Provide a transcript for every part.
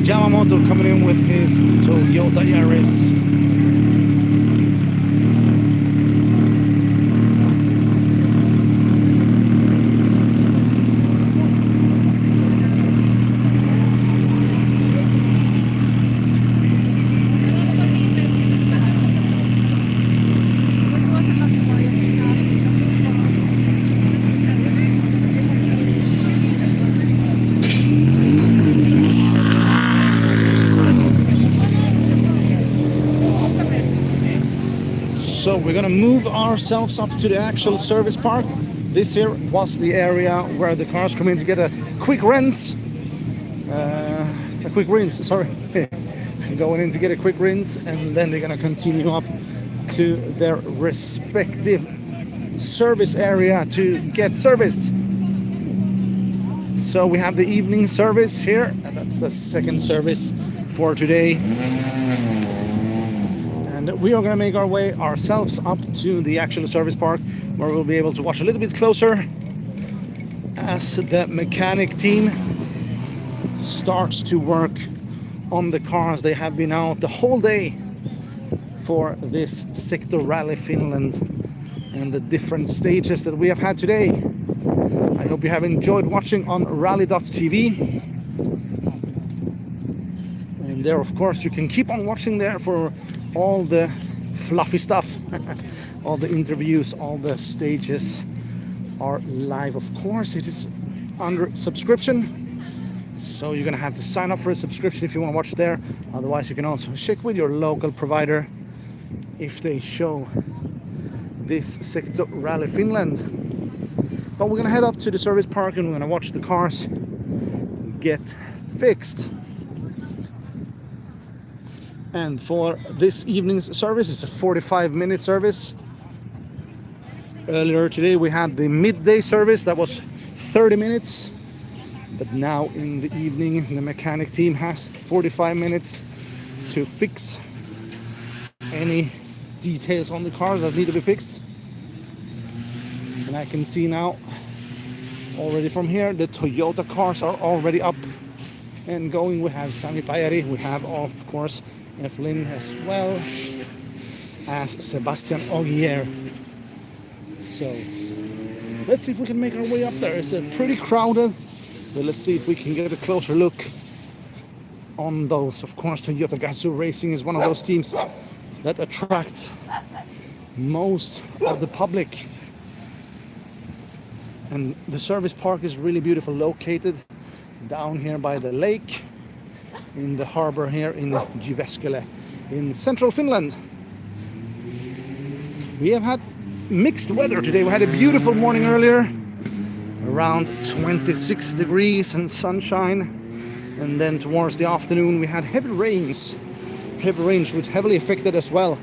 Yamamoto coming in with his Toyota Yaris. So we're gonna move ourselves up to the actual service park. This here was the area where the cars come in to get a quick rinse. Going in to get a quick rinse, and then they're gonna continue up to their respective service area to get serviced. So we have the evening service here, and that's the second service for today. And we are going to make our way ourselves up to the actual service park, where we'll be able to watch a little bit closer as the mechanic team starts to work on the cars. They have been out the whole day for this Secto Rally Finland and the different stages that we have had today. I hope you have enjoyed watching on rally.tv. And there, of course, you can keep on watching there for all the fluffy stuff. All the interviews, all the stages are live. Of course, it is under subscription, so you're gonna have to sign up for a subscription if you want to watch there. Otherwise, you can also check with your local provider if they show this Secto Rally Finland. But we're gonna head up to the service park and we're gonna watch the cars get fixed. And for this evening's service, it's a 45-minute service. Earlier today we had the midday service that was 30 minutes. But now in the evening, the mechanic team has 45 minutes to fix any details on the cars that need to be fixed. And I can see now, already from here, the Toyota cars are already up and going. We have Sami Pajari, we have, of course, Eflin as well as Sebastian Ogier. So let's see if we can make our way up there. It's pretty crowded, but let's see if we can get a closer look on those. Of course, Toyota Gazoo Racing is one of those teams that attracts most of the public. And the service park is really beautiful, located down here by the lake in the harbor here in Jyväskylä in central Finland. We have had mixed weather today. We had a beautiful morning earlier, around 26 degrees and sunshine, and then towards the afternoon we had heavy rains which heavily affected as well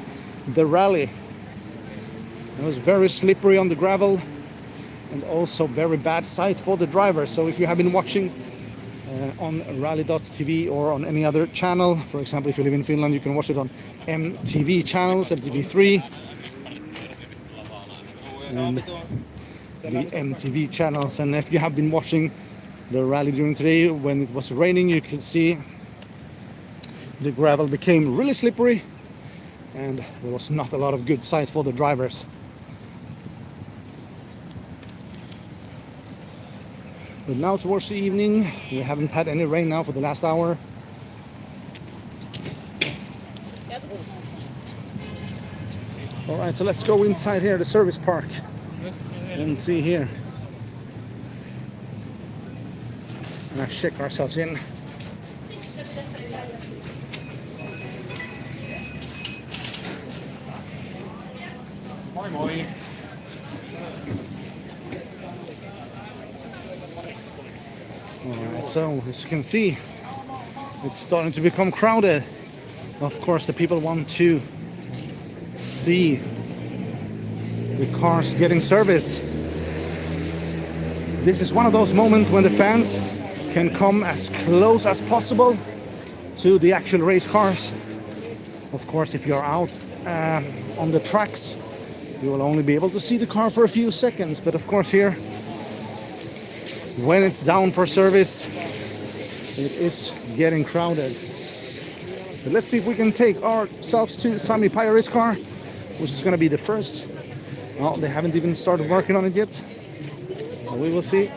the rally. It was very slippery on the gravel and also very bad sight for the driver. So if you have been watching on rally.tv or on any other channel, for example, if you live in Finland, you can watch it on MTV channels, MTV3 and the MTV channels. And if you have been watching the rally during today when it was raining, you can see the gravel became really slippery and there was not a lot of good sight for the drivers. But now towards the evening, we haven't had any rain now for the last hour. All right, so let's go inside here, the service park, and see here. Let's check ourselves in. Alright, so as you can see, it's starting to become crowded. Of course, the people want to see the cars getting serviced. This is one of those moments when the fans can come as close as possible to the actual race cars. Of course, if you're out on the tracks, you will only be able to see the car for a few seconds. But of course here, when it's down for service, it is getting crowded. But let's see if we can take ourselves to Sami Pajari's car, which is going to be the first. Well, they haven't even started working on it yet. But we will see.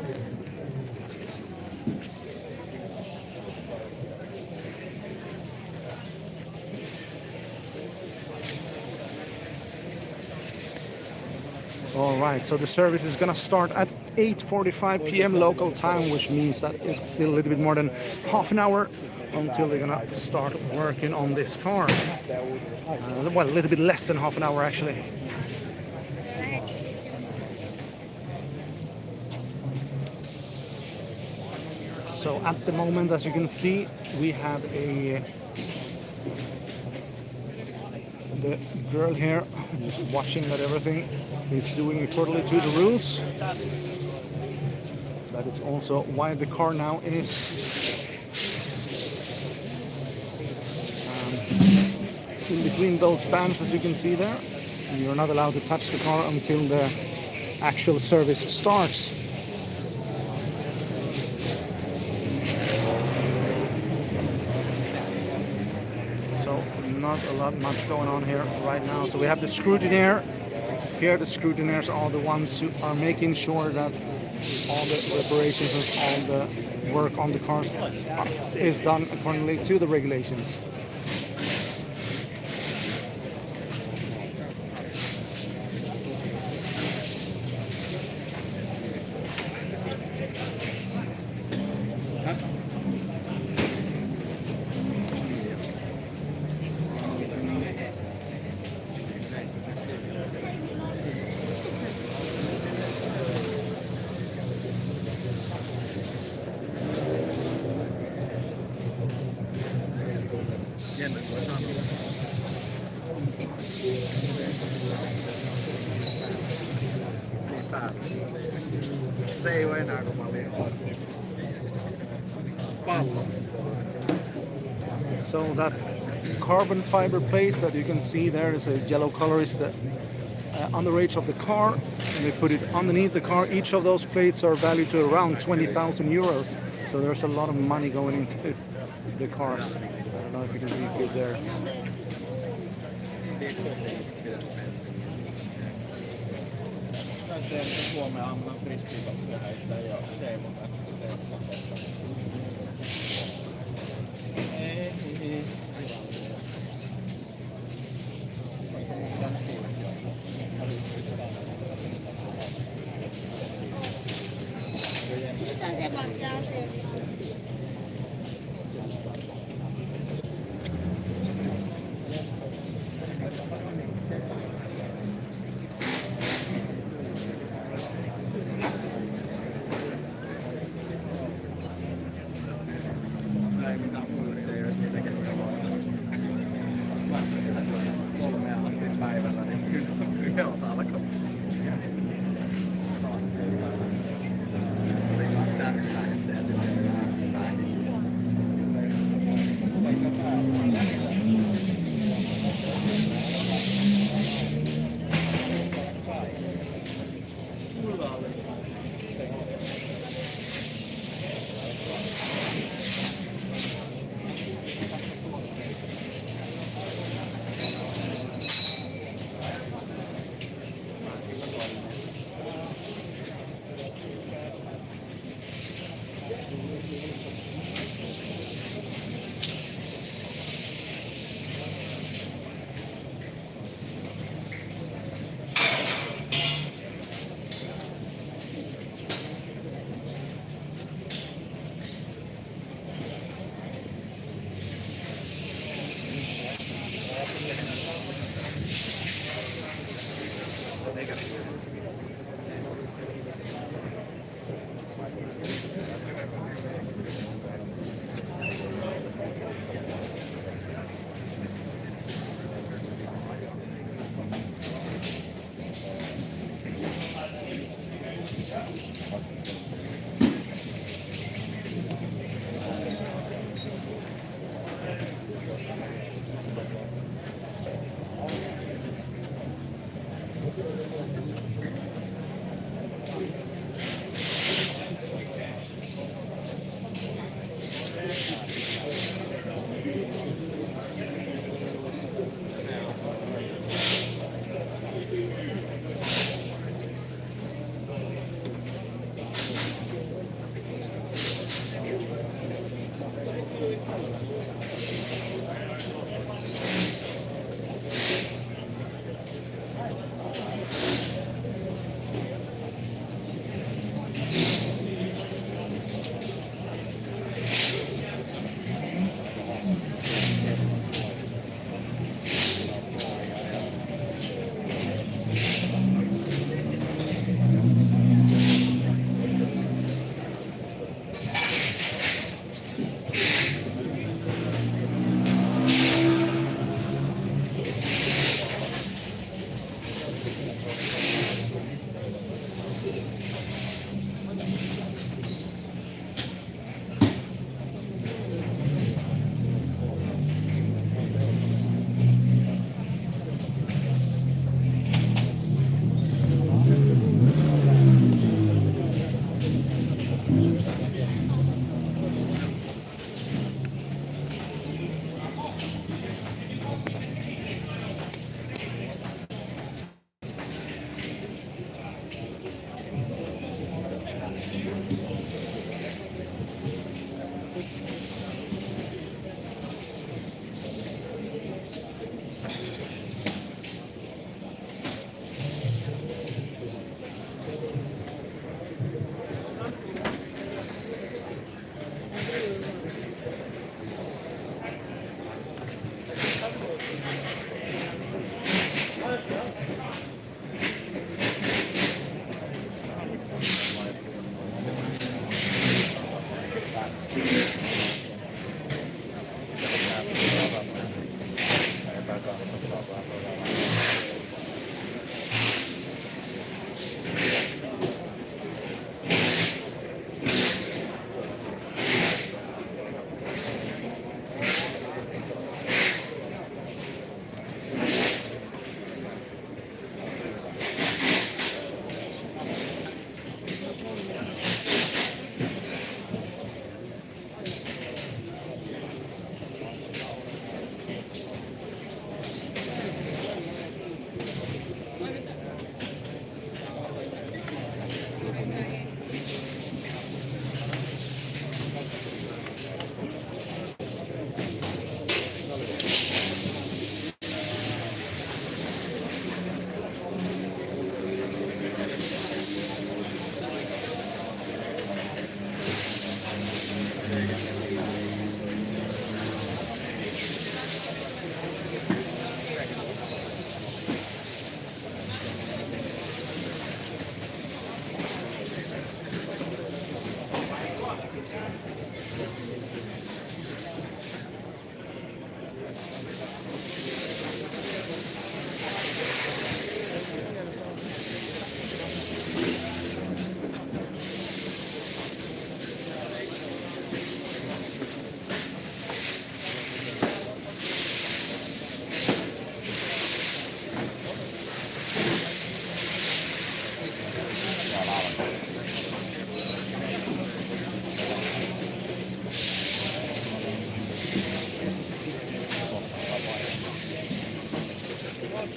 All right, so the service is going to start at 8:45 p.m. local time, which means that it's still a little bit more than half an hour until they're going to start working on this car. Well, a little bit less than half an hour, actually. So at the moment, as you can see, we have the girl here just watching that everything is doing accordingly to the rules. That is also why the car now is in between those stands, as you can see there. And you're not allowed to touch the car until the actual service starts. So not a lot much going on here right now. So we have the scrutineer. Here the scrutineers are the ones who are making sure that all the reparations and all the work on the cars is done accordingly to the regulations. So that carbon fiber plate that you can see there is a yellow color, is the underage of the car, and they put it underneath the car. Each of those plates are valued to around 20,000 euros. So there's a lot of money going into the cars. I don't know if you can read it there.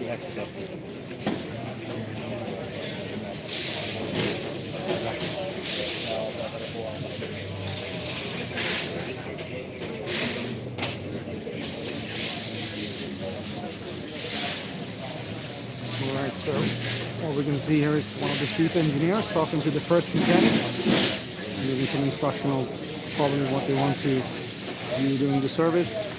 WRC Secto. Alright, so what we can see here is one of the chief engineers talking to the first mechanic, giving some instructional, probably what they want to do during the service.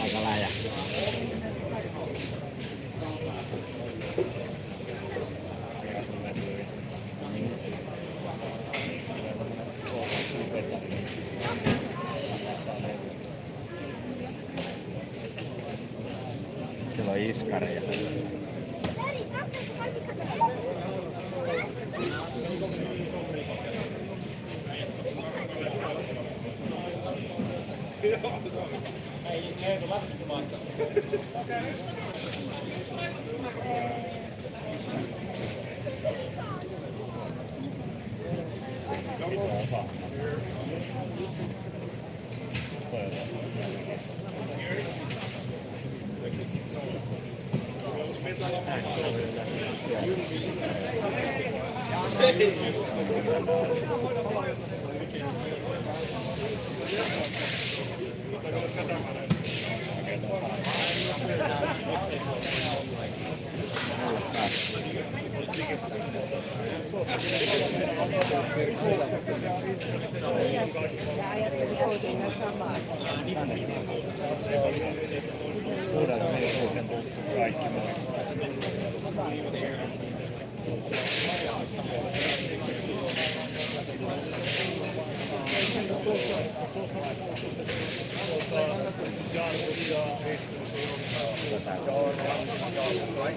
Aika läjä. Siellä on iskareja.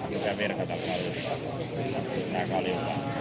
Pitää virkata paljon. Tää kaljustaa.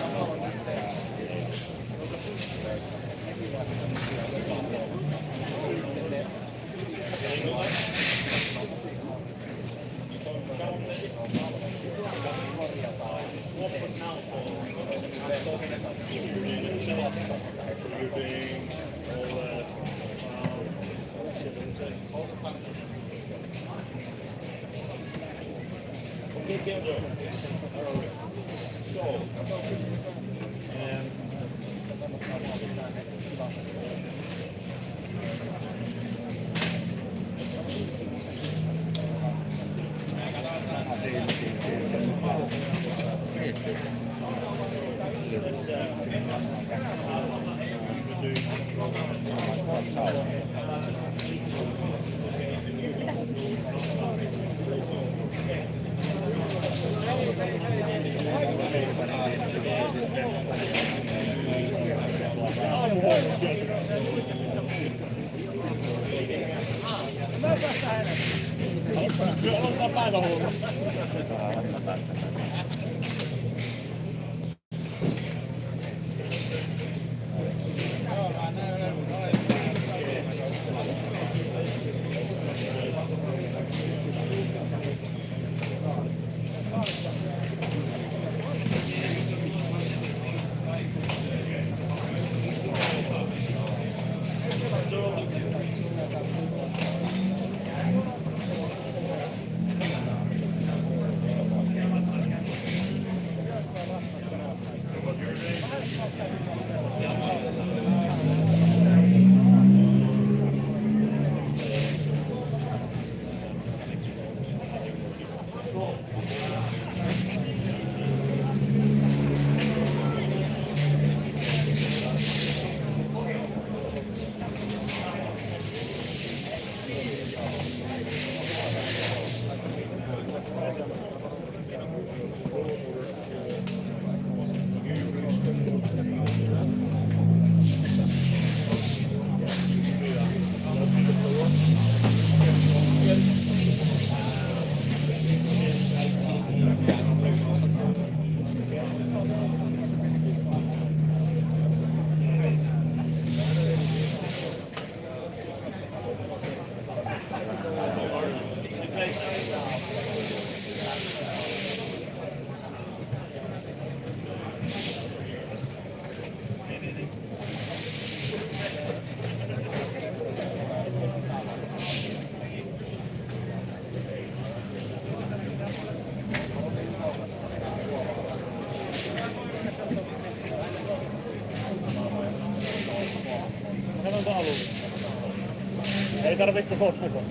Ei tarvitse sotkuko.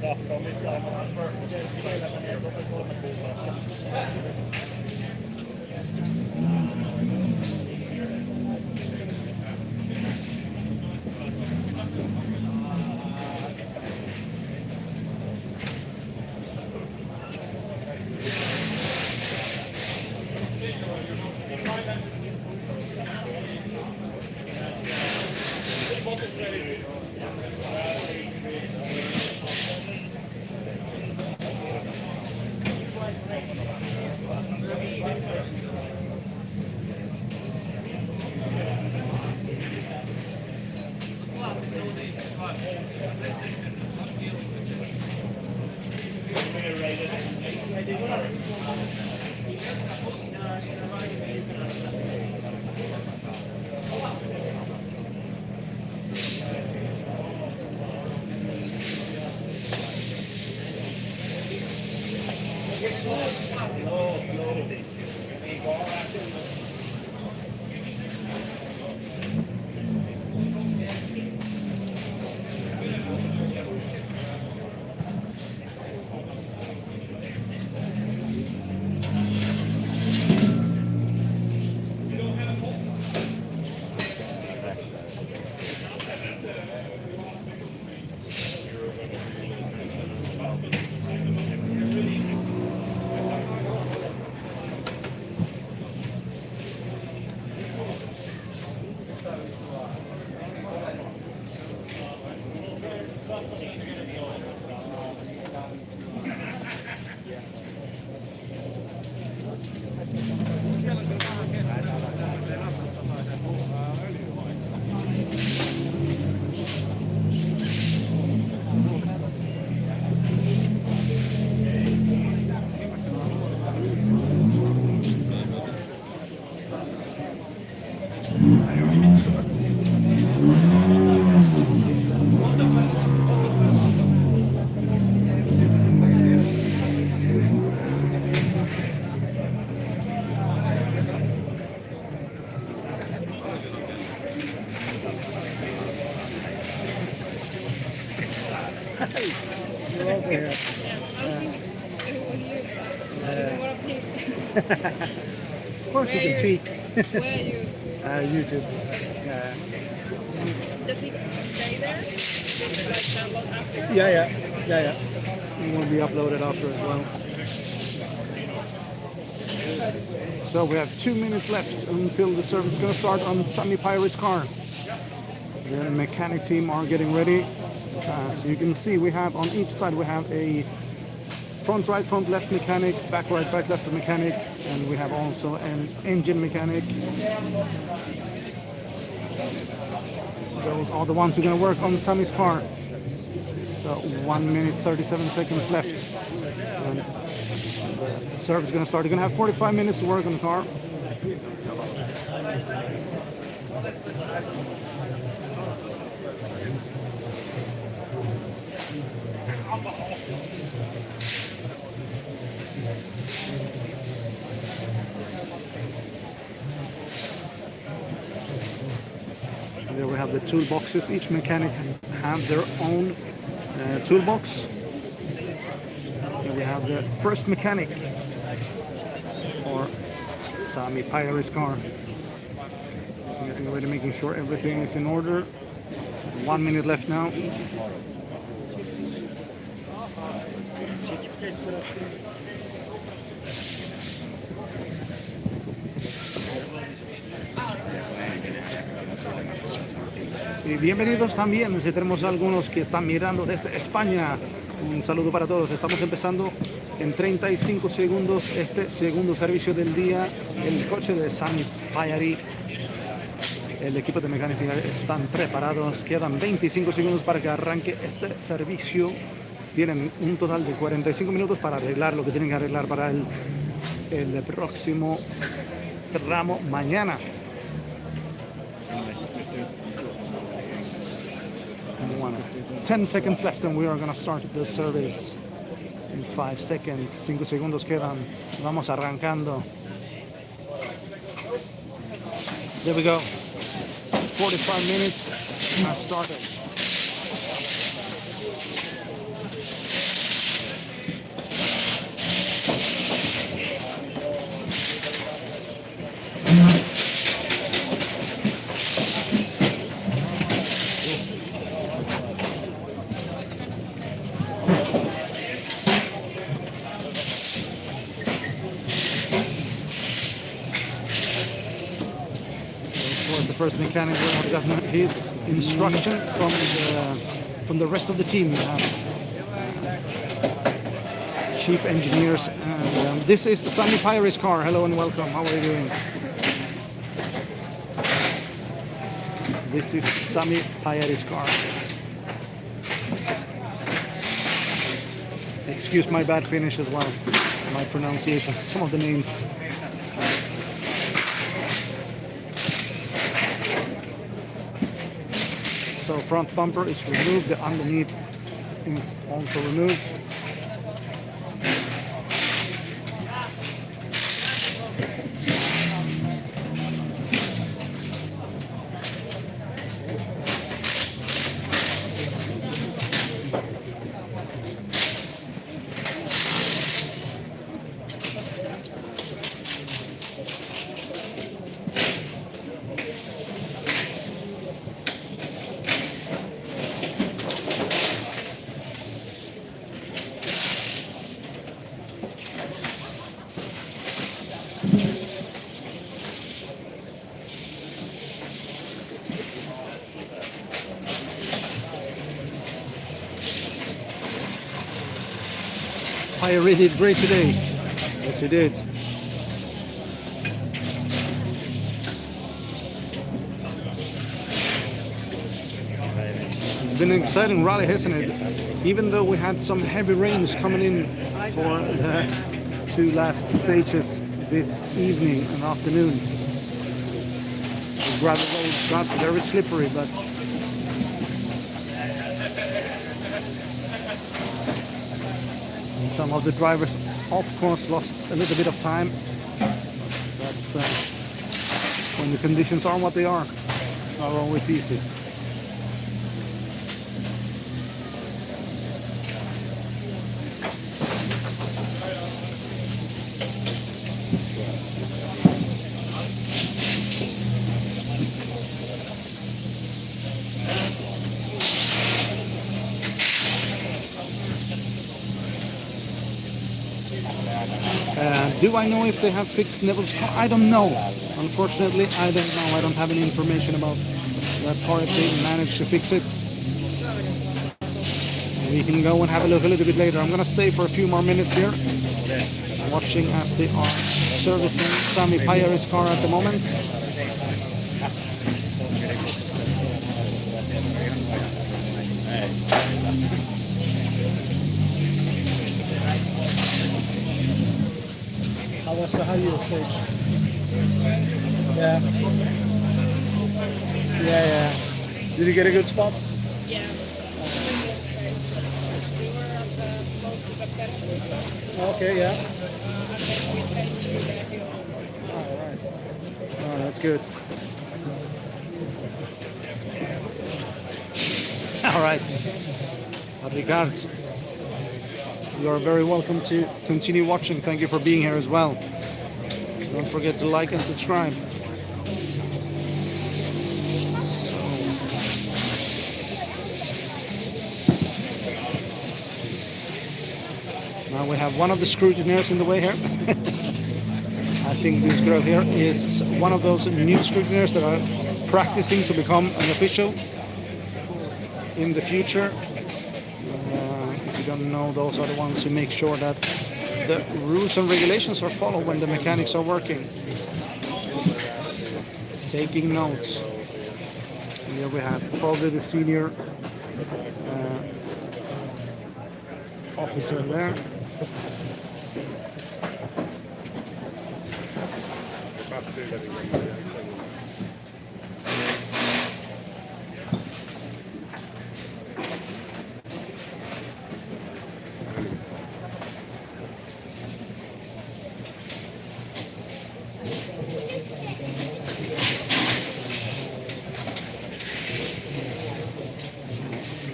Tahto on mitään. You're also here. Of course you can peek. Where are you? YouTube. Does he stay there? Like download after? Yeah. It will be uploaded after as well. So we have 2 minutes left until the service is going to start on Sami Pirate's car. The mechanic team are getting ready. So you can see we have on each side we have a front right, front left mechanic, back right, back left mechanic, and we have also an engine mechanic. Those are the ones who are going to work on Sami's car. So 1 minute 37 seconds left. And the service is going to start. You're going to have 45 minutes to work on the car. There we have the toolboxes. Each mechanic have their own toolbox. Here we have the first mechanic for Sami Pirate's car. Getting ready, making sure everything is in order. 1 minute left now. Y bienvenidos también, si tenemos algunos que están mirando desde España. Un saludo para todos. Estamos empezando en 35 segundos este segundo servicio del día. El coche de Sami Pirate, el equipo de mecánica están preparados. Quedan 25 segundos para que arranque este servicio. Tienen un total de 45 minutos para arreglar lo que tienen que arreglar para el próximo tramo mañana. 10 seconds left and we are going to start the service in 5 seconds. 5 segundos quedan. Vamos arrancando. There we go. 45 minutes has started. First mechanic will have gotten his instruction from the rest of the team. We have chief engineers, and this is Sami Pirate's car. Hello and welcome. How are you doing? This is Sami Pirate's car. Excuse my bad Finnish as well, my pronunciation, some of the names. So front bumper is removed, the underneath is also removed. Pirate did great today. Yes, he did. It's been an exciting rally, hasn't it? Even though we had some heavy rains coming in for the 2 last stages this evening and afternoon. The gravel roads got very slippery, but Some of the drivers, of course, lost a little bit of time. That's when the conditions are what they are. It's not always easy. Do I know if they have fixed Neville's car? I don't know. Unfortunately, I don't know. I don't have any information about that car if they managed to fix it. We can go and have a look a little bit later. I'm going to stay for a few more minutes here, watching as they are servicing Sami Pajari's car at the moment. How was the high stage? Yeah. Yeah. Did you get a good spot? Yeah. We were at the close to the pedal. Okay, yeah. All right. Oh, that's good. All right. Regards. You are very welcome to continue watching. Thank you for being here as well. Don't forget to like and subscribe. Now we have one of the scrutineers in the way here. I think this girl here is one of those new scrutineers that are practicing to become an official in the future. If you don't know, those are the ones who make sure that the rules and regulations are followed when the mechanics are working. Taking notes. And here we have probably the senior officer there.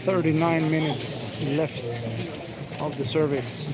"39 minutes left of the service."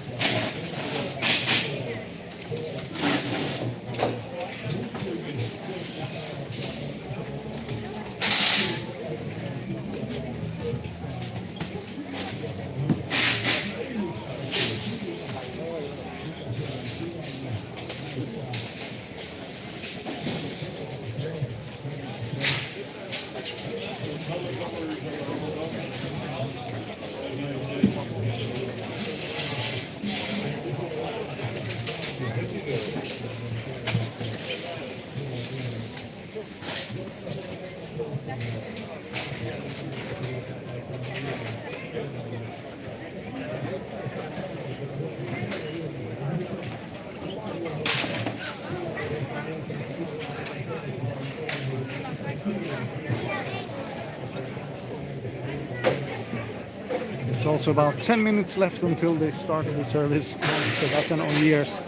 It's also about 10 minutes left until they start the service, so that's an O'Leary's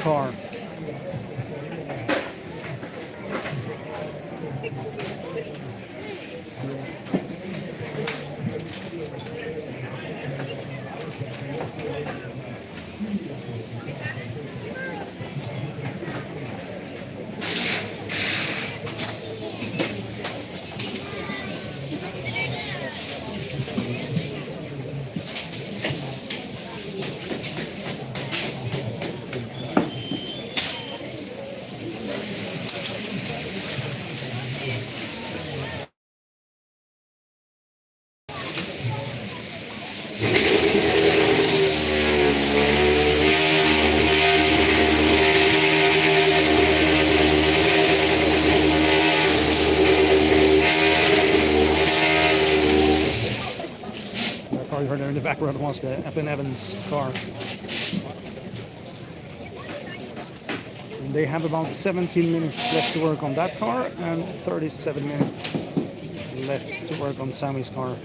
car. You heard there in the background was the FN Evans car. And they have about 17 minutes left to work on that car and 37 minutes left to work on Sami's car.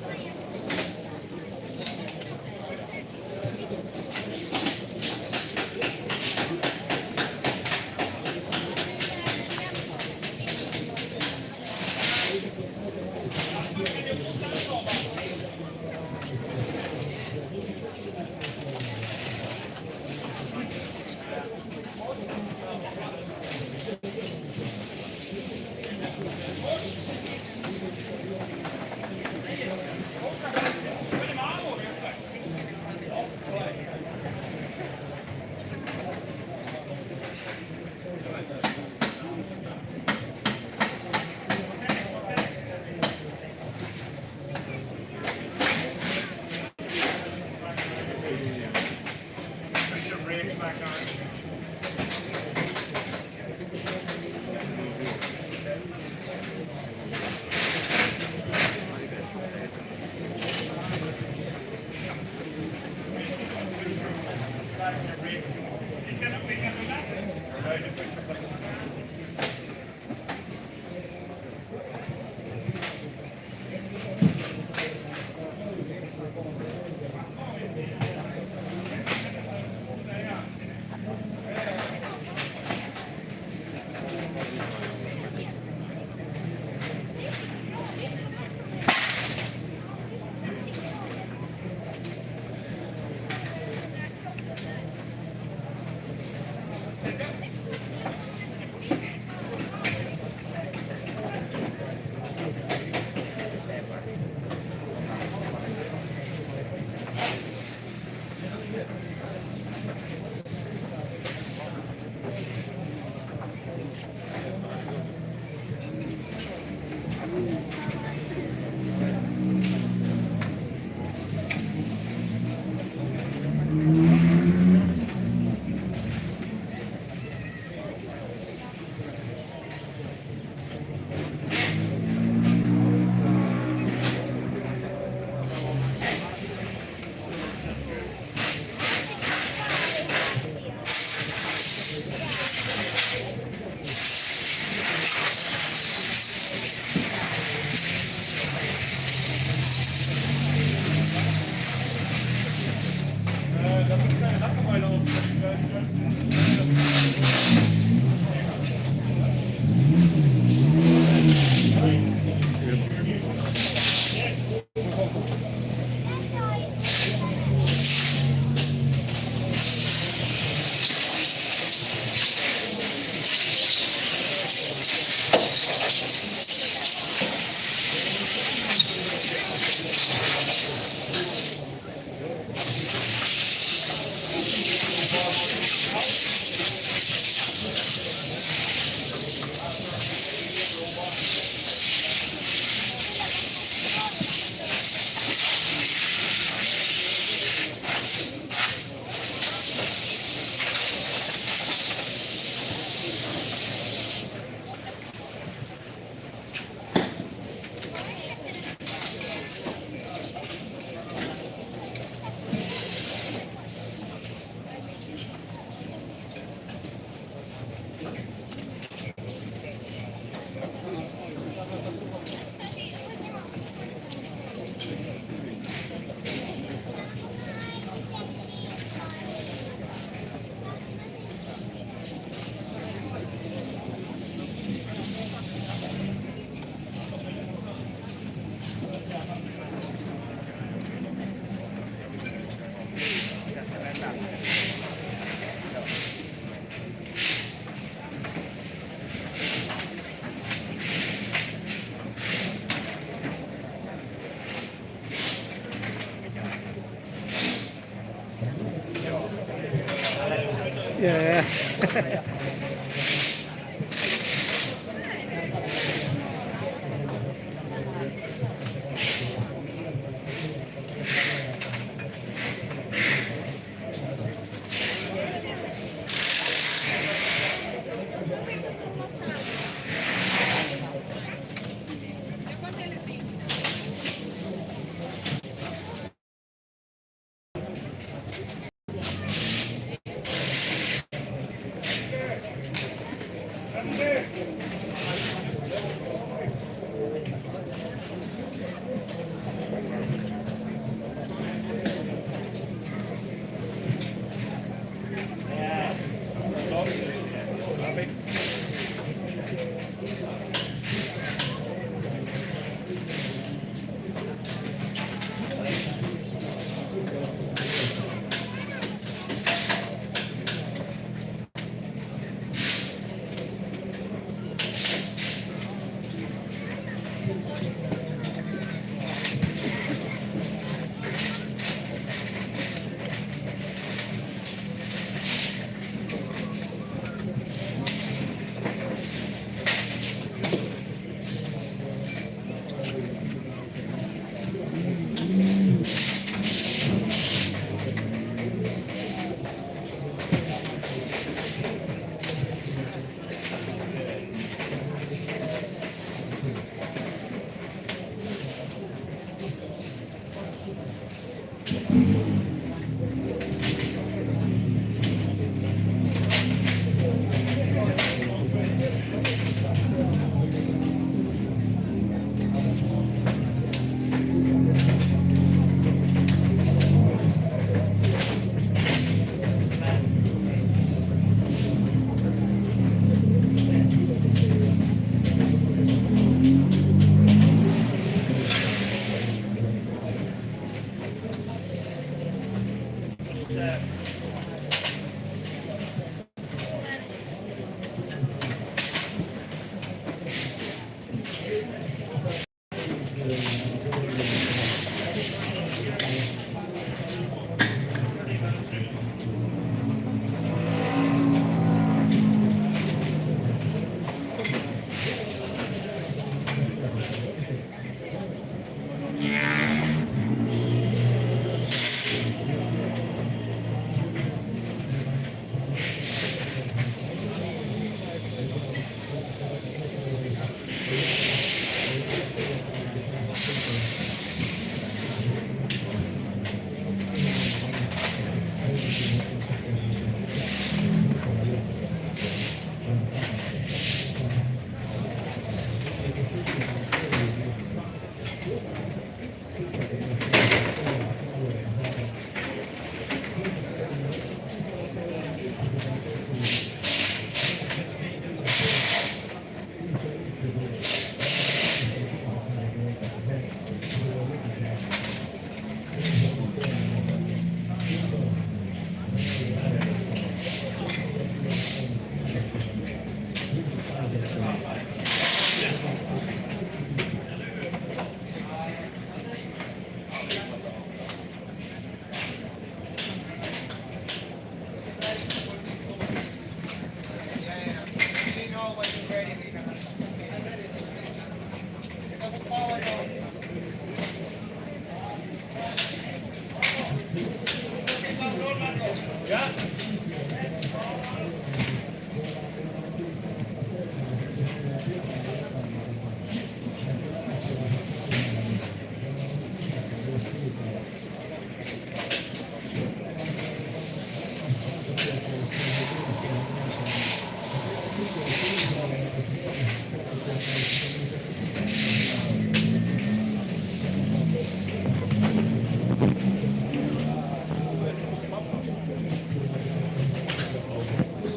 Yeah.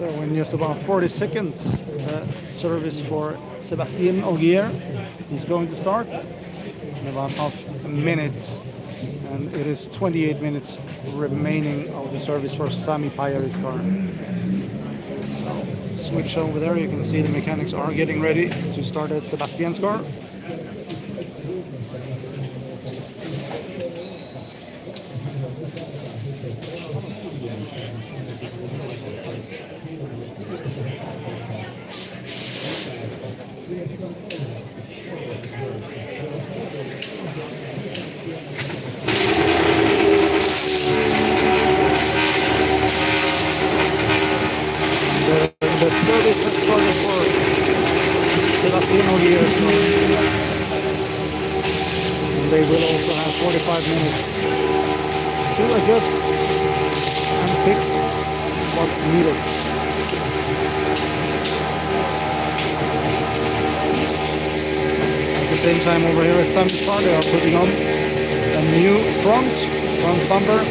So in just about 40 seconds, the service for Sebastian Ogier is going to start in about half a minute. And it is 28 minutes remaining of the service for Sami Pajari's car. So switch over there, you can see the mechanics are getting ready to start at Sebastian's car. they will also have 45 minutes to adjust and fix what's needed. At the same time over here at Swedish Park they are putting on a new front bumper.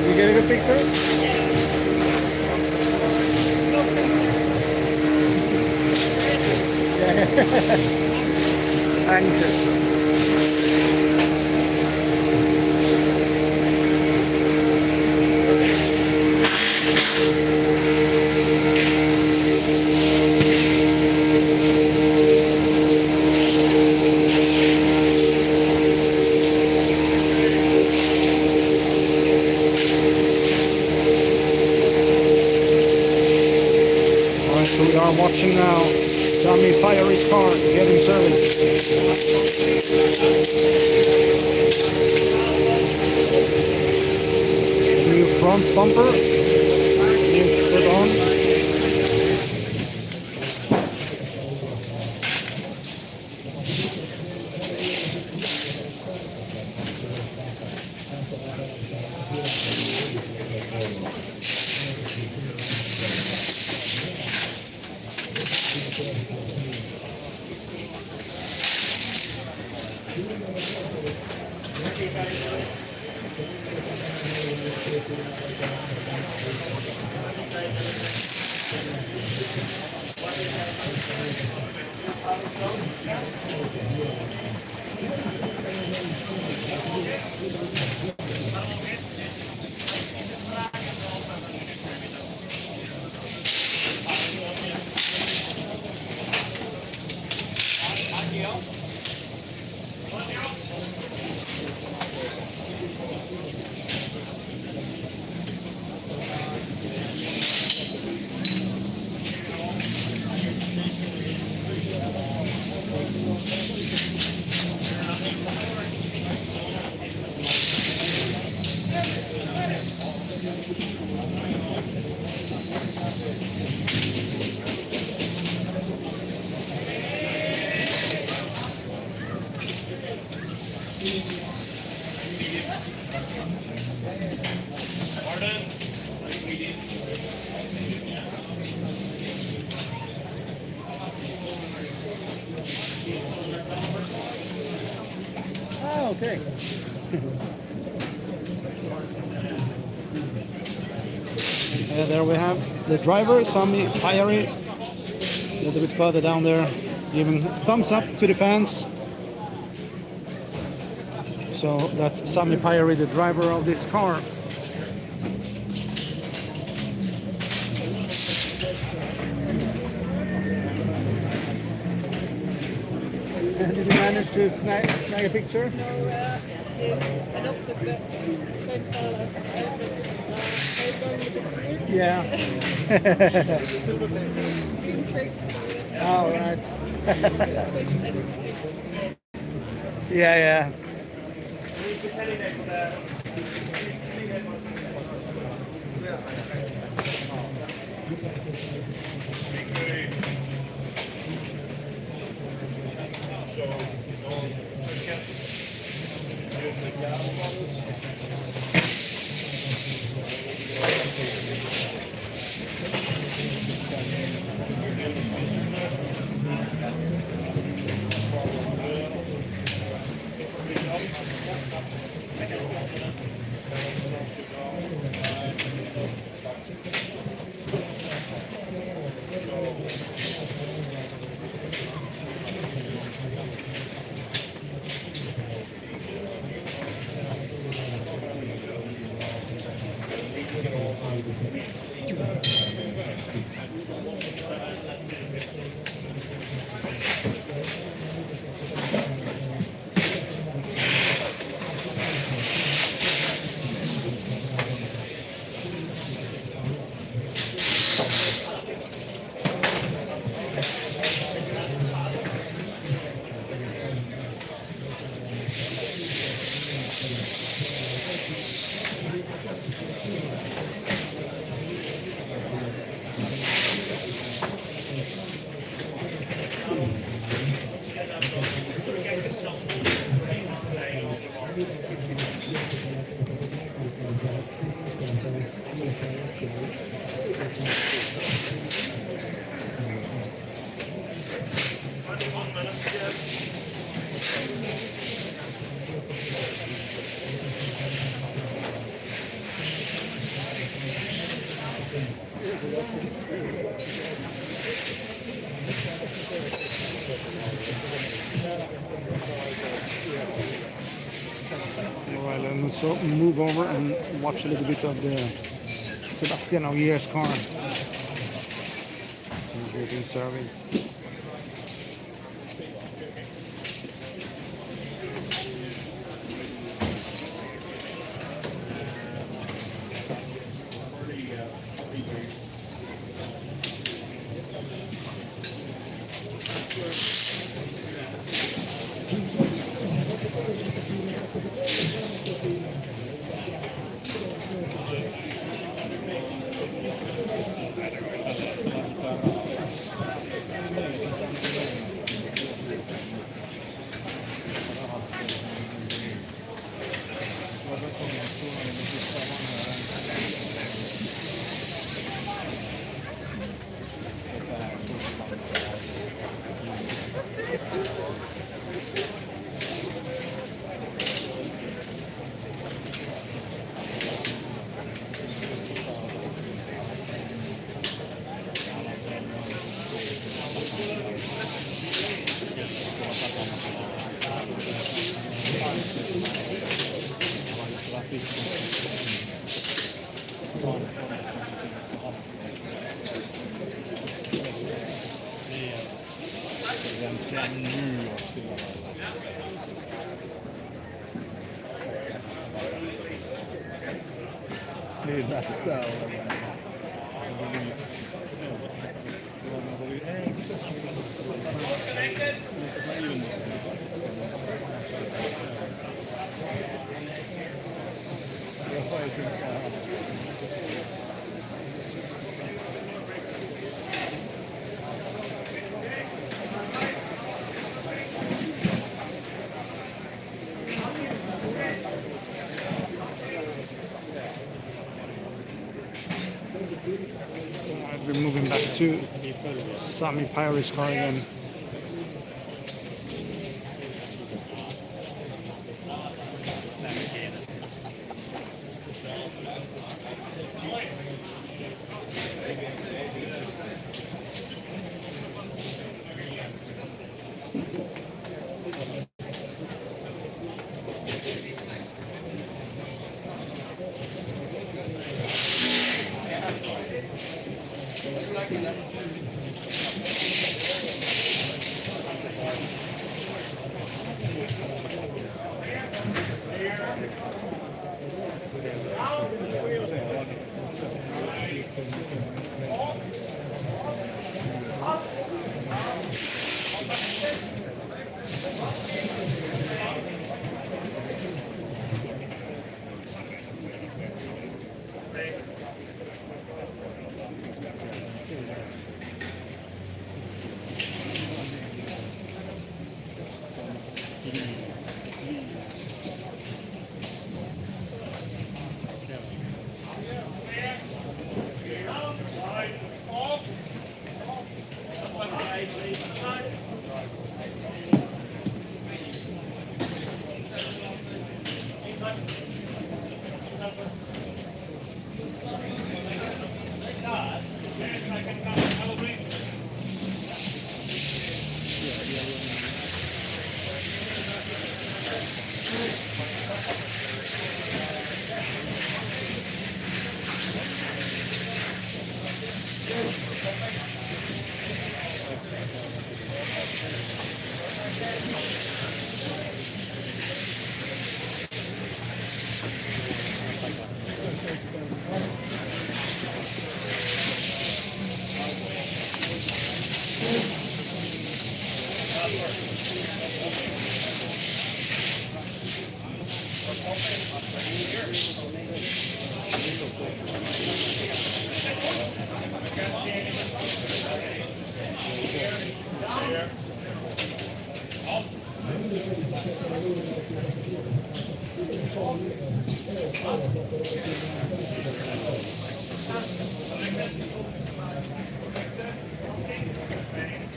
You get a good picture? Anxious. So we are watching now Sami Fiery's car getting serviced. New front bumper is put on. Ah, okay. There we have the driver, Sami Fiery, a little bit further down there, giving thumbs up to the fans. So that's Sami Fiery, the driver of this car. Did you manage to snag a picture? No, it's adopted the same style as I was going with the school. Yeah. Doing tricks. All right. It's Yeah. Alright, let's move over and watch a little bit of the Sebastian Aguirre's car. He's getting serviced. Niin näyttää olevan. We're moving back to Sami Pira's car again.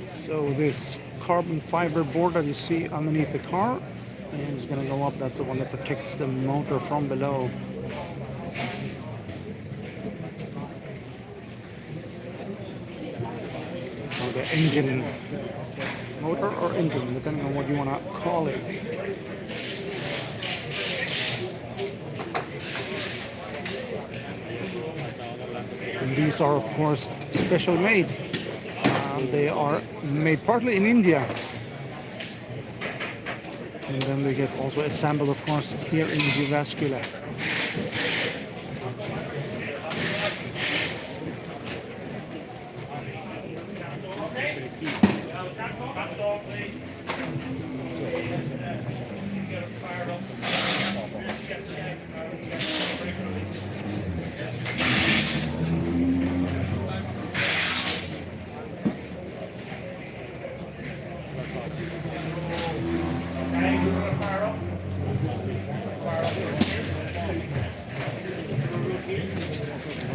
So this carbon fiber board that you see underneath the car is going to go up. That's the one that protects the motor from below. Or the engine, motor or engine, depending on what you want to call it. And these are of course special made. They are made partly in India, and then they get also assembled of course here in Jyväskylä.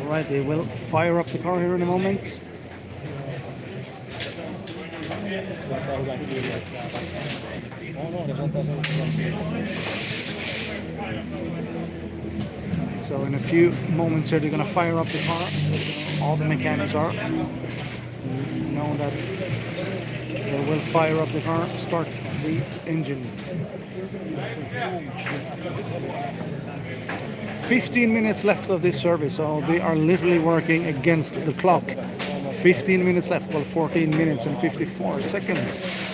Alright, they will fire up the car here in a moment. So in a few moments here they're going to fire up the car. All the mechanics are. You know that they will fire up the car, start the engine. 15 minutes left of this service, so they are literally working against the clock. 15 minutes left, well 14 minutes and 54 seconds.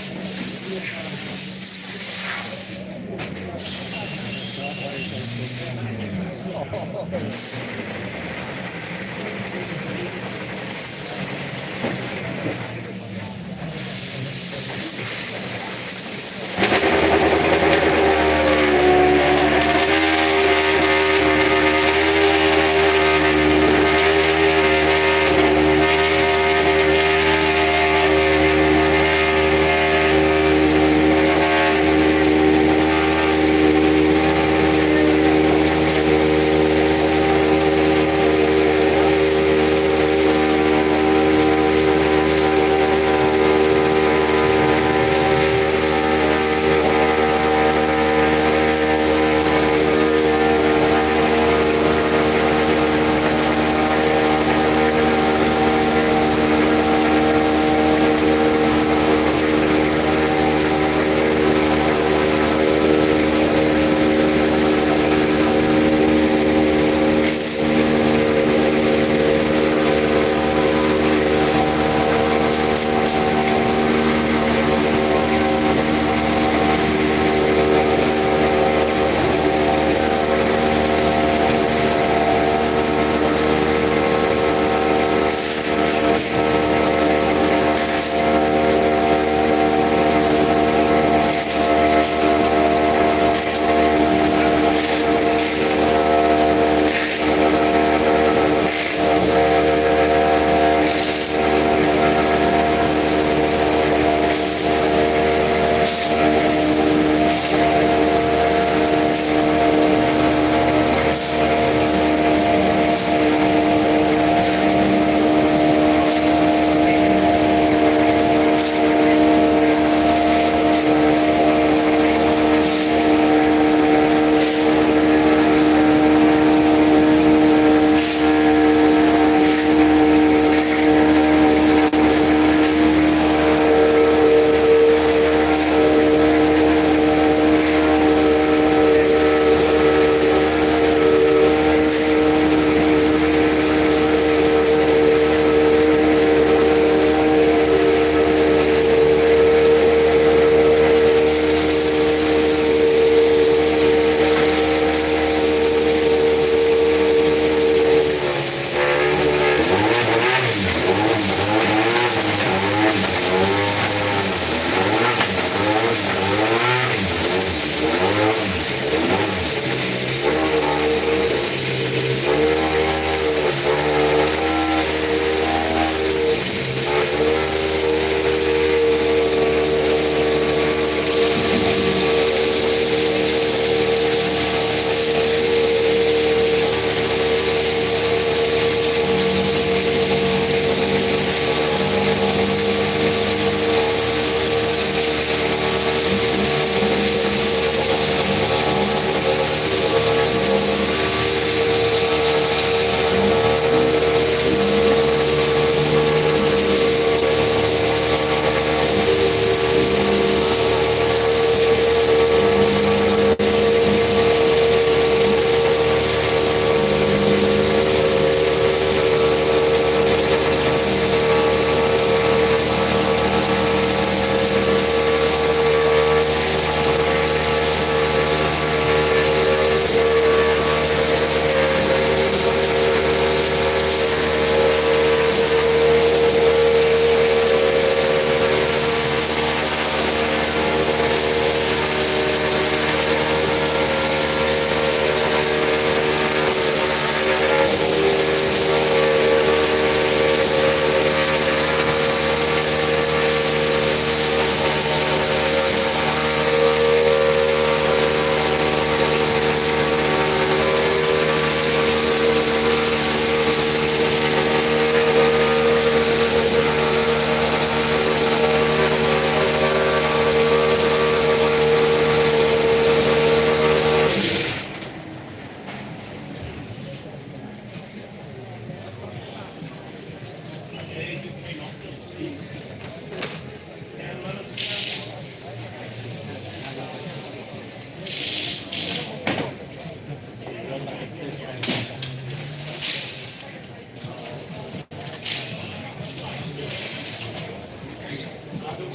So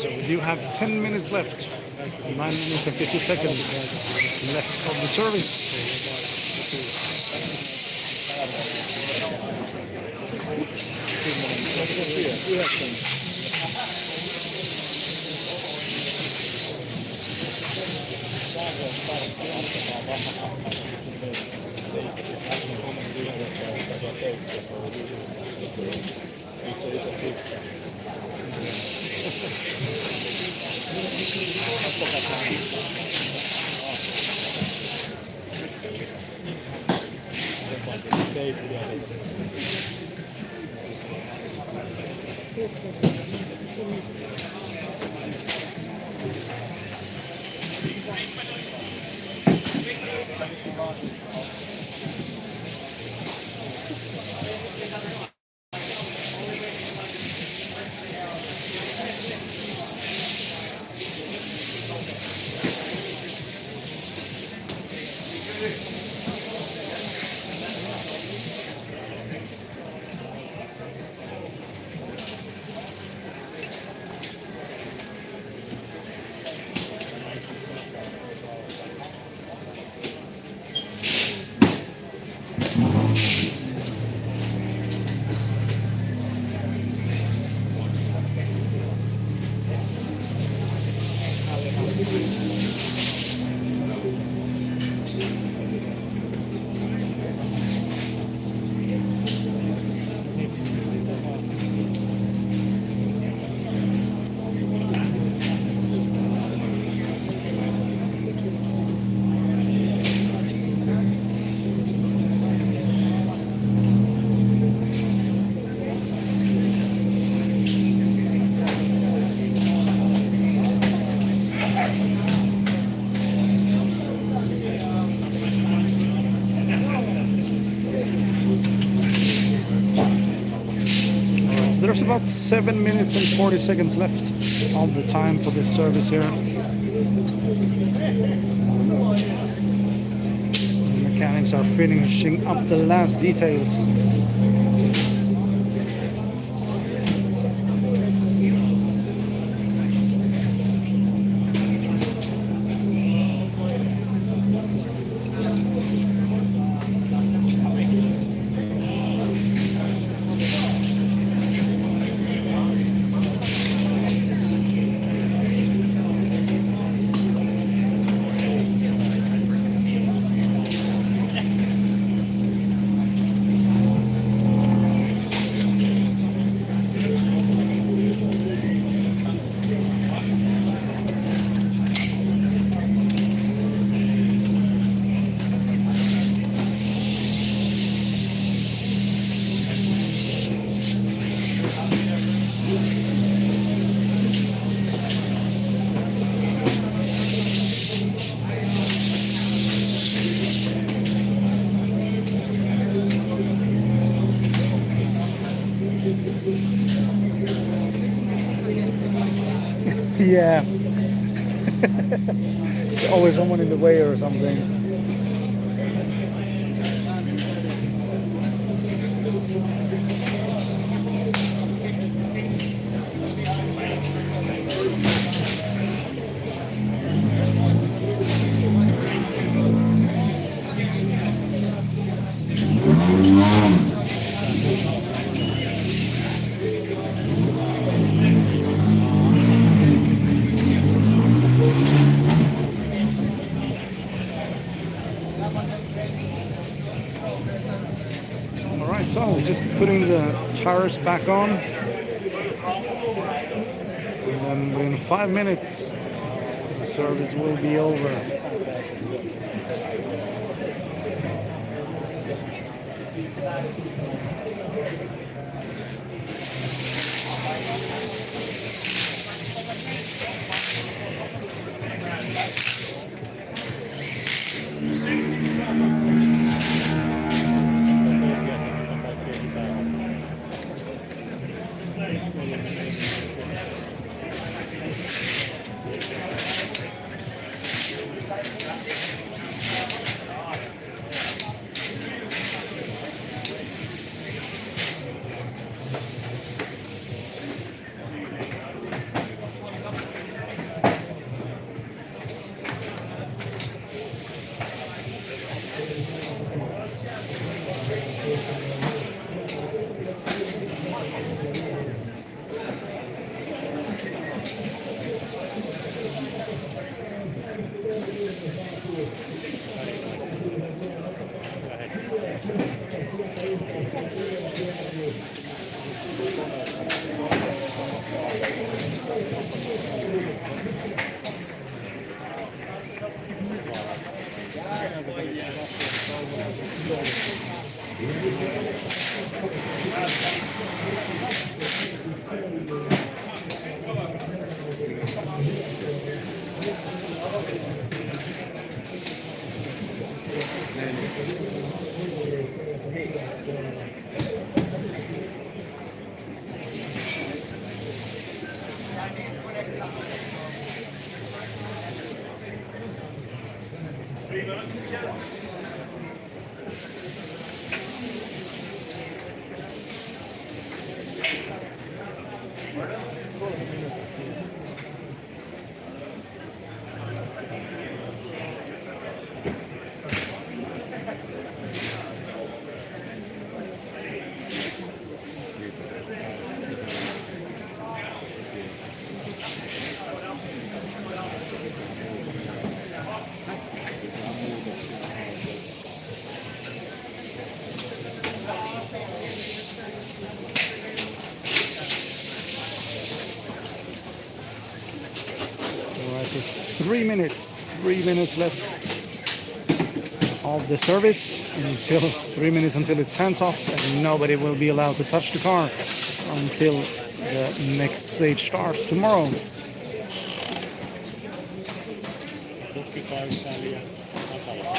we do have 10 minutes left. 9 minutes and 50 seconds left of the service. There's about 7 minutes and 40 seconds left of the time for this service here. The mechanics are finishing up the last details. Yeah. It's always someone in the way or something. So just putting the tires back on, and then within 5 minutes the service will be over. Just 3 minutes left of the service, until 3 minutes until it's hands off, and nobody will be allowed to touch the car until the next stage starts tomorrow. Tutkitaan yhtään liian matalaa.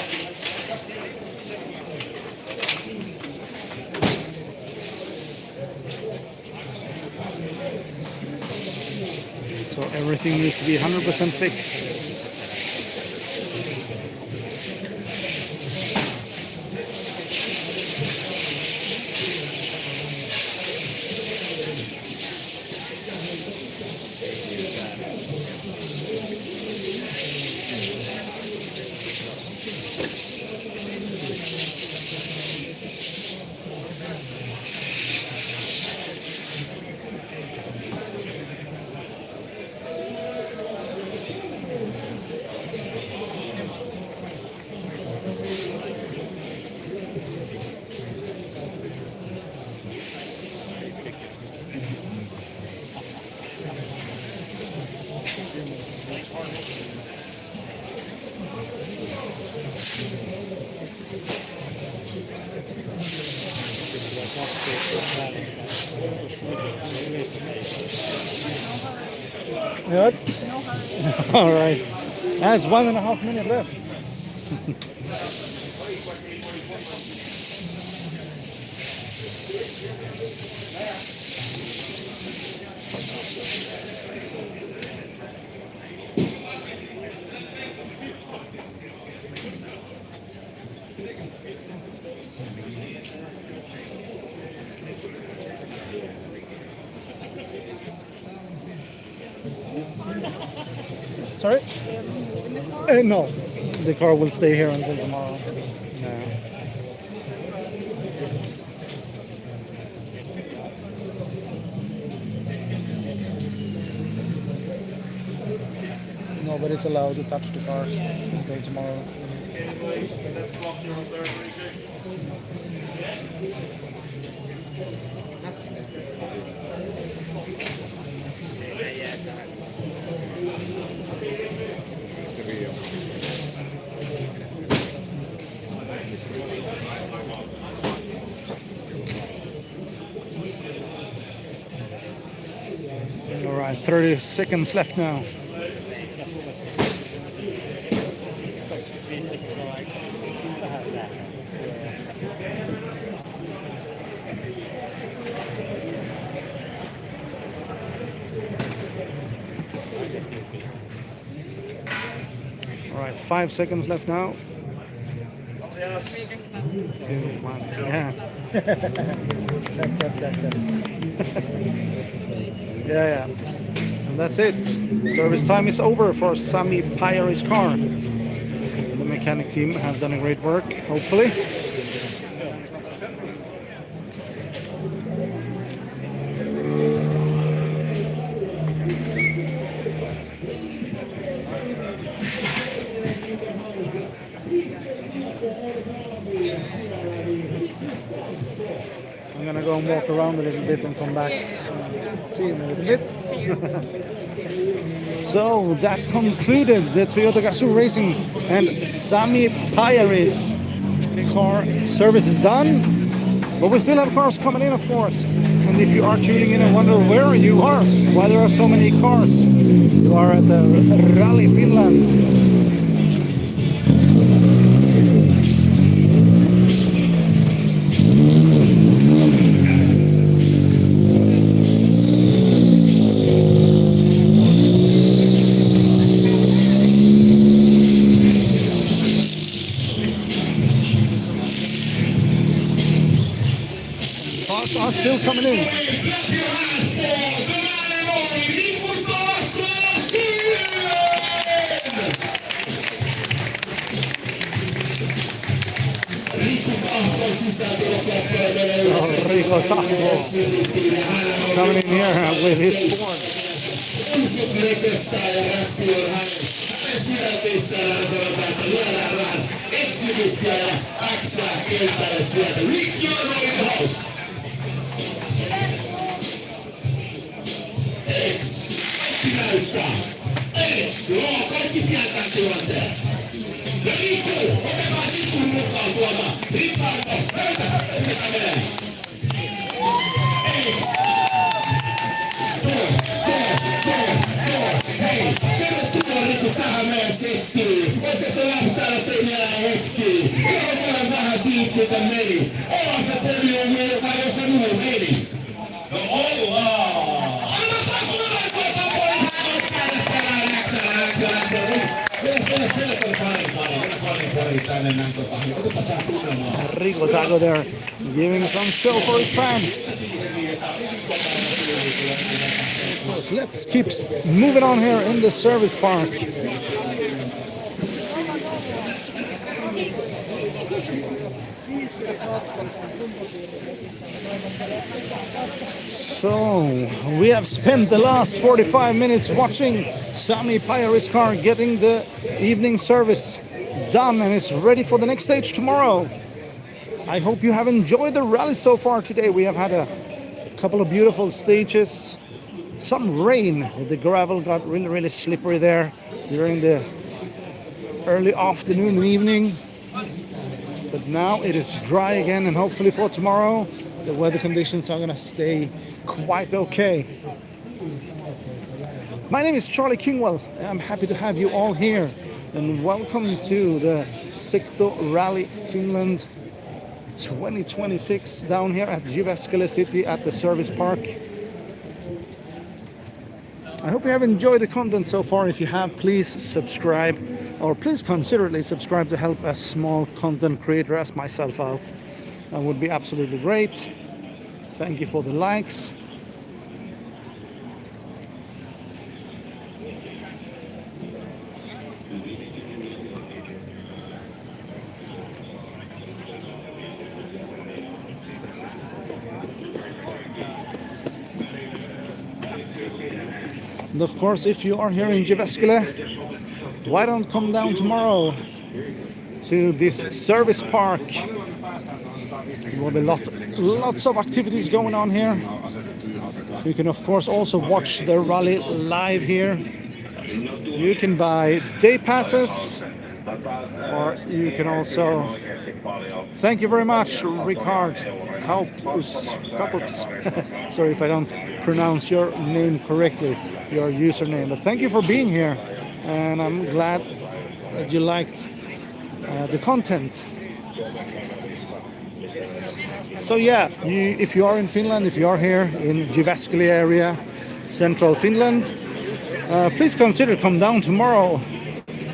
So everything needs to be 100% fixed. What? All right. That's 1.5 minutes left. Sorry? No, the car will stay here until tomorrow. Nobody's allowed to touch the car until tomorrow. All right, 30 seconds left now. All right, 5 seconds left now. 2, 1, yeah. Yeah. And that's it. Service time is over for Sami Pyri's car. The mechanic team has done a great work, hopefully. I'm gonna go and walk around a little bit and come back. See you in a little bit. So that concluded the Toyota Gazoo Racing and Sami Pyris car service is done, but we still have cars coming in, of course. And if you are tuning in and wonder where you are, why there are so many cars, you are at the Rally Finland. Cars are still coming in. Rico Taco coming in here with his Ford. Kaikki tietää tilanteen. Ja Riku, otetaan Rikun mukaan tuolta. Ricardo, löytä mitä menee. Eiks. Hei, tervetuloa Riku tähän meidän settiin. Vois et ole täällä tehdään hetkiä. Kerrotaan vähän siitä, miten meni. Ollaanko podiumilla vai jossain muu meni? No ollaan. Rico Taco there giving some show for his fans. So let's keep moving on here in the service park. So we have spent the last 45 minutes watching Sami Pajari's car getting the evening service done and is ready for the next stage tomorrow. I hope you have enjoyed the rally so far today. We have had a couple of beautiful stages, some rain. The gravel got really slippery there during the early afternoon and evening, but now it is dry again, and hopefully for tomorrow the weather conditions are going to stay quite okay. My name is C.Kingwell. I'm happy to have you all here, and welcome to the Secto Rally Finland 2026 down here at Jyväskylä City at the Service Park. I hope you have enjoyed the content so far. If you have, please subscribe, or please considerably subscribe to help a small content creator as myself out. That would be absolutely great. Thank you for the likes. And of course, if you are here in Jyväskylä, why don't come down tomorrow to this service park? There will be lots of activities going on here. You can of course also watch the rally live here. You can buy day passes, or you can also... Thank you very much, Ricard Kaupus. Sorry if I don't pronounce your name correctly, your username. But thank you for being here, and I'm glad that you liked the content. So yeah, if you are in Finland, if you are here in Jyväskylä area, central Finland, please consider come down tomorrow.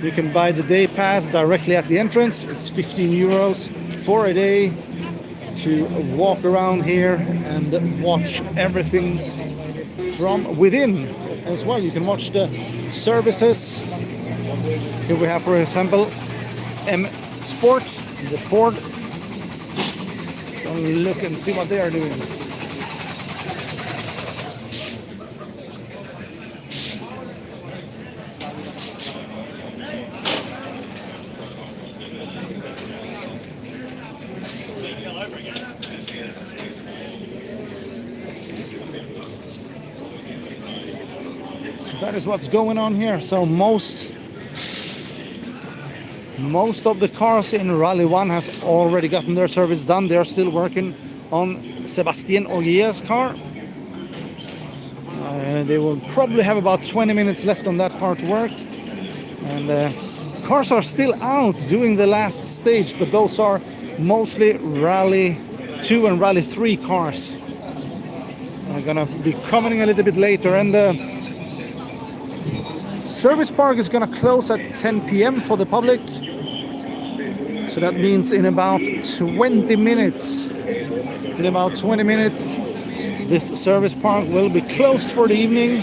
You can buy the day pass directly at the entrance. It's 15 euros for a day to walk around here and watch everything from within as well. You can watch the services. Here we have, for example, M Sport, the Ford. Let's go and look and see what they are doing. So that is what's going on here. So most Most of the cars in Rally 1 has already gotten their service done. They are still working on Sebastian Ogier's car. They will probably have about 20 minutes left on that car to work. And cars are still out doing the last stage, but those are mostly Rally 2 and Rally 3 cars. They're gonna be coming a little bit later, and the service park is gonna close at 10 p.m. for the public. So that means in about 20 minutes, this service park will be closed for the evening,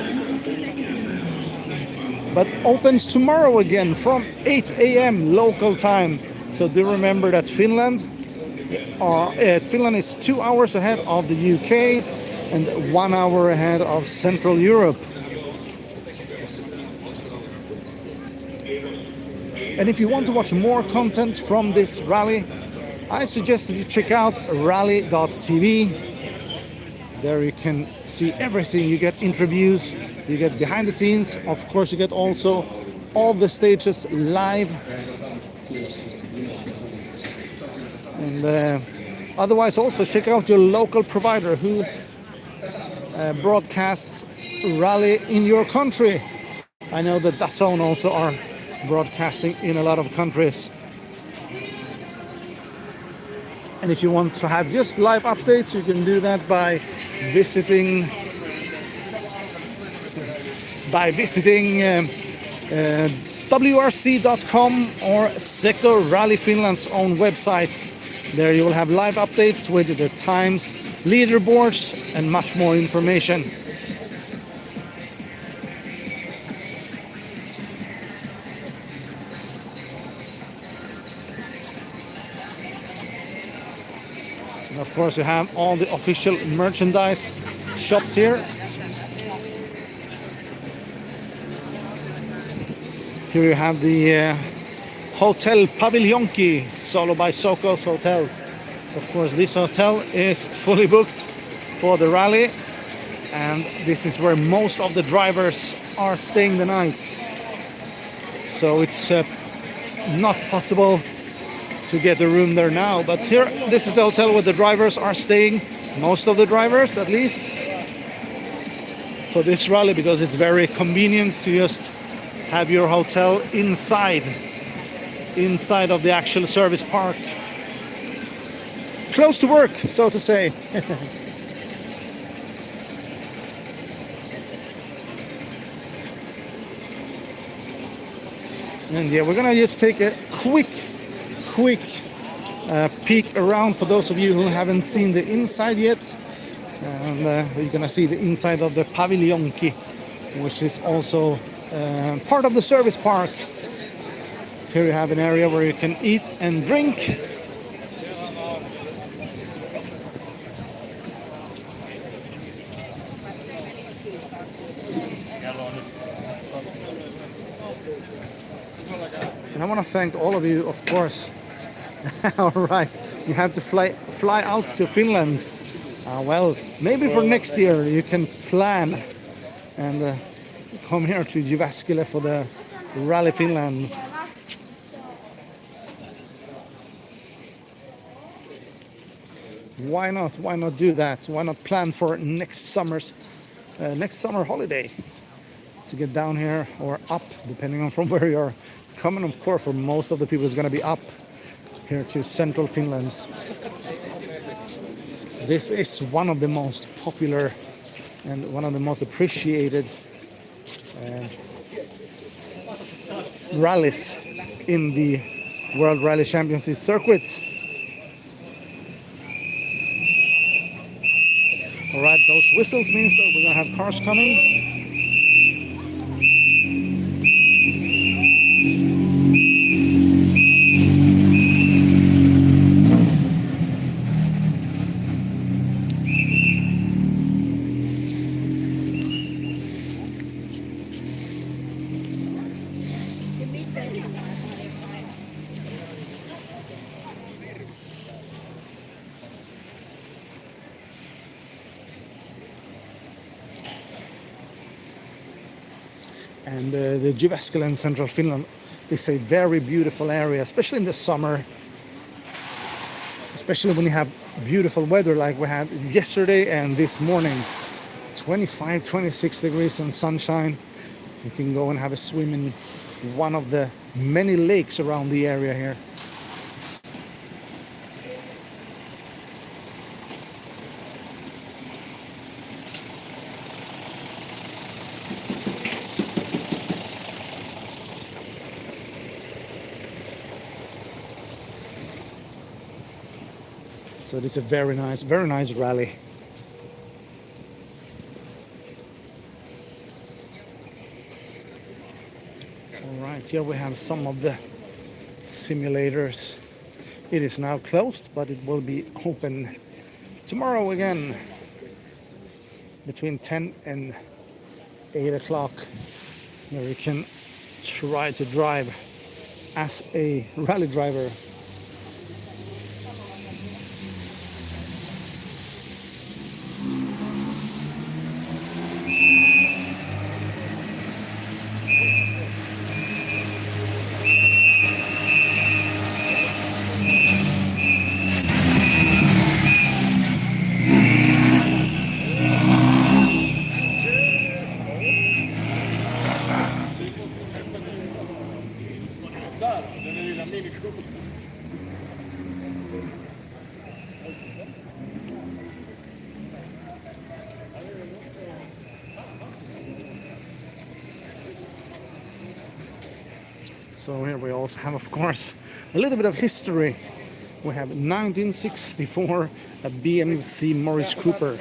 but opens tomorrow again from 8 a.m. local time. So do remember that Finland is 2 hours ahead of the UK and 1 hour ahead of Central Europe. And if you want to watch more content from this rally, I suggest that you check out rally.tv. There you can see everything. You get interviews, you get behind the scenes. Of course, you get also all the stages live. And otherwise, also check out your local provider who broadcasts rally in your country. I know that DAZN also are broadcasting in a lot of countries. And if you want to have just live updates, you can do that by visiting WRC.com or Secto Rally Finland's own website. There you will have live updates with the times, leaderboards, and much more information. And of course, you have all the official merchandise shops here. Here you have the Hotel Paviljonki, solo by Sokos Hotels. Of course, this hotel is fully booked for the rally, and this is where most of the drivers are staying the night. So it's not possible to get a room there now, but here, this is the hotel where the drivers are staying, most of the drivers at least, for this rally, because it's very convenient to just have your hotel inside of the actual service park. Close to work, so to say. And yeah, we're gonna just take a quick peek around for those of you who haven't seen the inside yet. And you're gonna see the inside of the Paviljonki, which is also part of the service park. Here you have an area where you can eat and drink. And I want to thank all of you, of course. All right, you have to fly out to Finland. Well, maybe for next year you can plan and come here to Jyväskylä for the Rally Finland. Why not? Why not do that? Why not plan for next summer holiday to get down here or up, depending on from where you're coming. Of course, for most of the people, it's going to be up here to central Finland. This is one of the most popular and one of the most appreciated rallies in the World Rally Championship circuit. All right, those whistles means that we're gonna have cars coming. And the Jyväskylä in central Finland It's a very beautiful area, especially in the summer, especially when you have beautiful weather like we had yesterday and this morning. 25, 26 degrees and sunshine. You can go and have a swim in one of the many lakes around the area here. So this is a very nice rally. All right, here we have some of the simulators. It is now closed, but it will be open tomorrow again between 10 and 8 o'clock, where you can try to drive as a rally driver. So here we also have, of course, a little bit of history. We have 1964, a BMC Morris Cooper.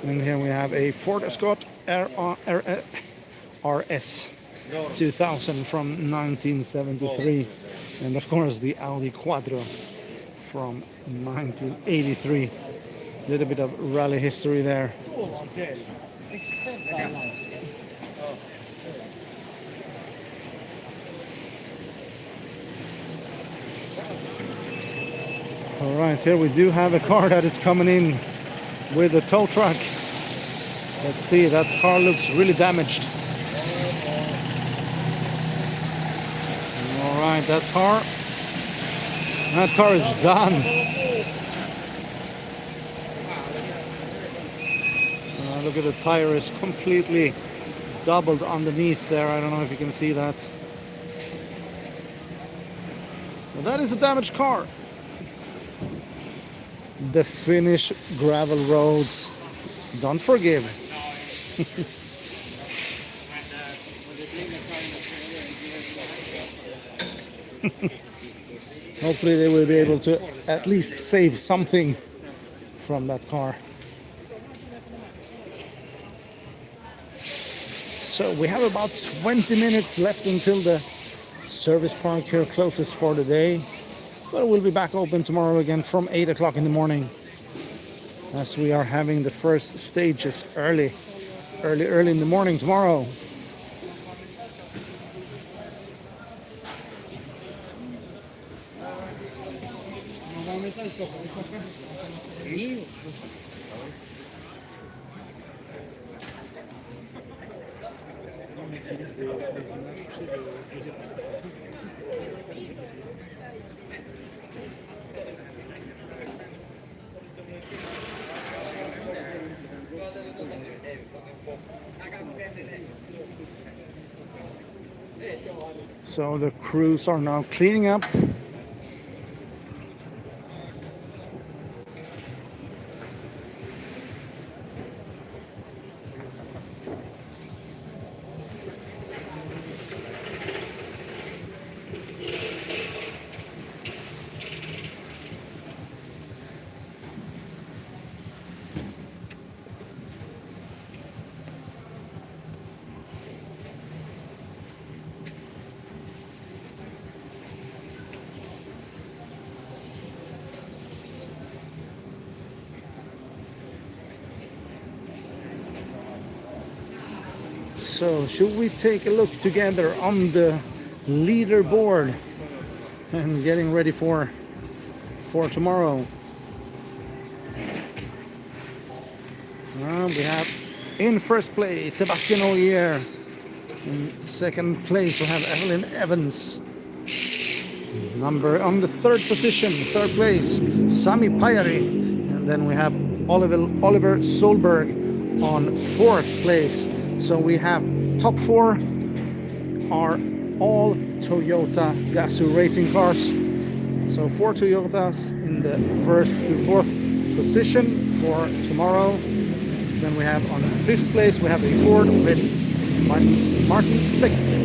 And here we have a Ford Escort RS 2000 from 1973. And of course the Audi Quattro from 1983. A little bit of rally history there. All right, here we do have a car that is coming in with a tow truck. Let's see, that car looks really damaged. All right, that car is done. Look at the tire is completely doubled underneath there. I don't know if you can see that. Well, that is a damaged car. The Finnish gravel roads don't forgive. Hopefully they will be able to at least save something from that car. So we have about 20 minutes left until the service park here closes for the day. But we'll be back open tomorrow again from 8 o'clock in the morning, as we are having the first stages early in the morning tomorrow. So the crews are now cleaning up. So should we take a look together on the leaderboard and getting ready for tomorrow? We have in first place Sebastian Ogier. In second place we have Evelyn Evans. On the third position, third place, Sami Pajari. And then we have Oliver Solberg on fourth place. So we have top four are all Toyota Gazoo racing cars. So 4 Toyotas in the first to fourth position for tomorrow. Then we have on fifth place we have a Ford with Martin six.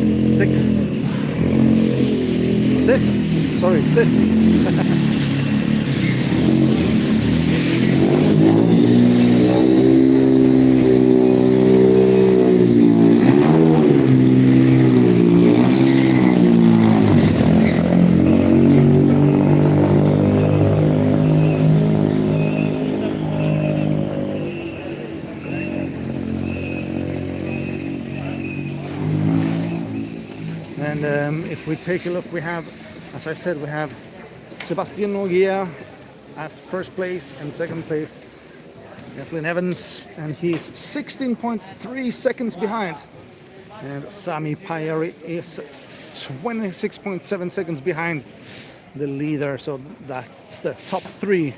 And if we take a look, we have, as I said, we have Sebastian Noguea at first place, and second place Eflin Evans, and he's 16.3 seconds behind. And Sami Pajari is 26.7 seconds behind the leader, so that's the top three.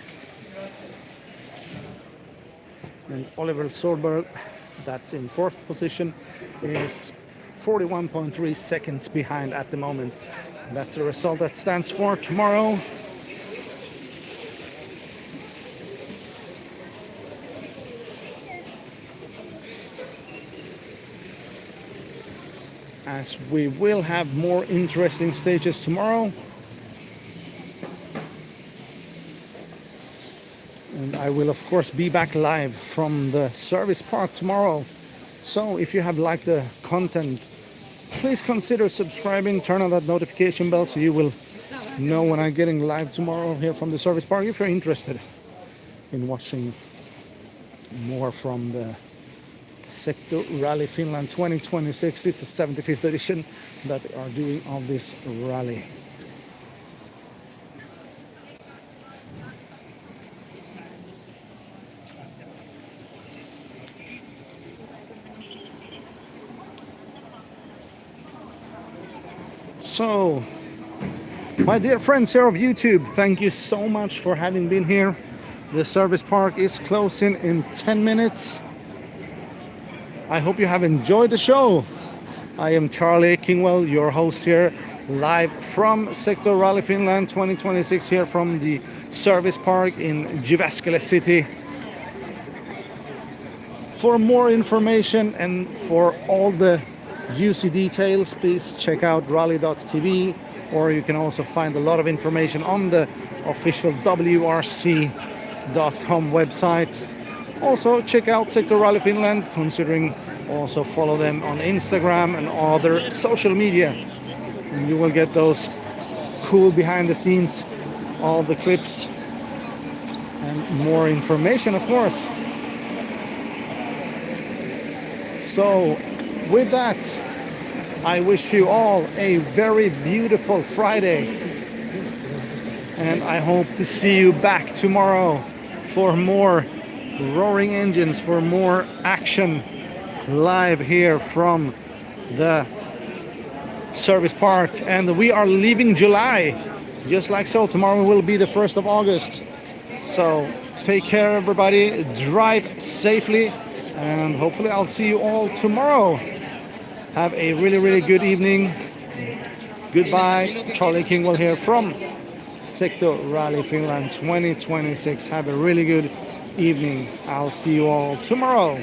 And Oliver Solberg, that's in fourth position, is 41.3 seconds behind at the moment. That's a result that stands for tomorrow. As we will have more interesting stages tomorrow. And I will of course be back live from the service park tomorrow. So if you have liked the content, please consider subscribing, turn on that notification bell so you will know when I'm getting live tomorrow here from the service park, if you're interested in watching more from the Secto Rally Finland 2026. It's the 75th edition that they are doing of this rally. So, my dear friends here of YouTube, thank you so much for having been here. The service park is closing in 10 minutes. I hope you have enjoyed the show. I am C.Kingwell, your host here, live from Secto Rally Finland 2026 here from the service park in Jyväskylä City. For more information and for all the UC details, please check out rally.tv, or you can also find a lot of information on the official WRC.com website. Also check out Secto Rally Finland, considering also follow them on Instagram and other social media. And you will get those cool behind the scenes, all the clips and more information, of course. So with that, I wish you all a very beautiful Friday, and I hope to see you back tomorrow for more roaring engines, for more action live here from the service park. And we are leaving July, just like so. Tomorrow will be the 1st of August. So take care, everybody, drive safely, and hopefully I'll see you all tomorrow. Have a really, really good evening. Goodbye. C.Kingwell here from Secto Rally Finland 2026. Have a really good evening. I'll see you all tomorrow.